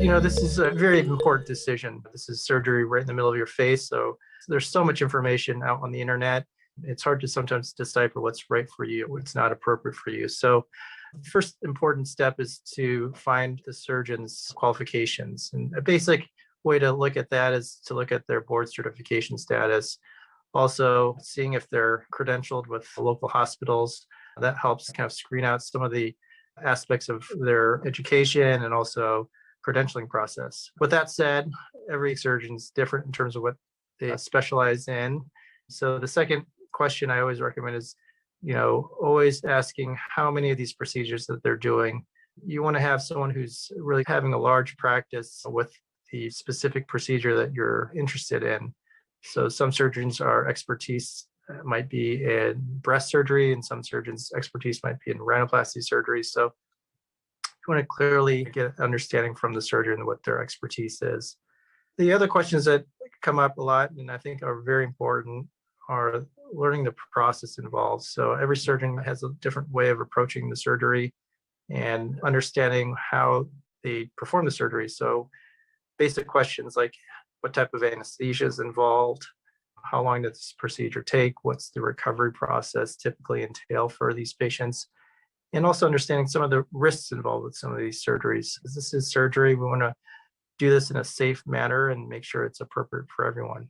This is a very important decision. This is surgery right in the middle of your face. So there's so much information out on the internet. It's hard to sometimes decipher what's right for you, what's not appropriate for you. So the first important step is to find the surgeon's qualifications. And a basic way to look at that is to look at their board certification status. Also, seeing if they're credentialed with local hospitals. That helps kind of screen out some of the aspects of their education and also credentialing process. With that said, every surgeon's different in terms of what they specialize in. So the second question I always recommend is, always asking how many of these procedures that they're doing. You want to have someone who's really having a large practice with the specific procedure that you're interested in. So some surgeons are expertise might be in breast surgery, and some surgeons' expertise might be in rhinoplasty surgery. So you want to clearly get an understanding from the surgeon what their expertise is. The other questions that come up a lot and I think are very important are learning the process involved. So every surgeon has a different way of approaching the surgery and understanding how they perform the surgery. So basic questions like what type of anesthesia is involved, how long does this procedure take, what's the recovery process typically entail for these patients, and also understanding some of the risks involved with some of these surgeries. As this is surgery, we want to do this in a safe manner and make sure it's appropriate for everyone.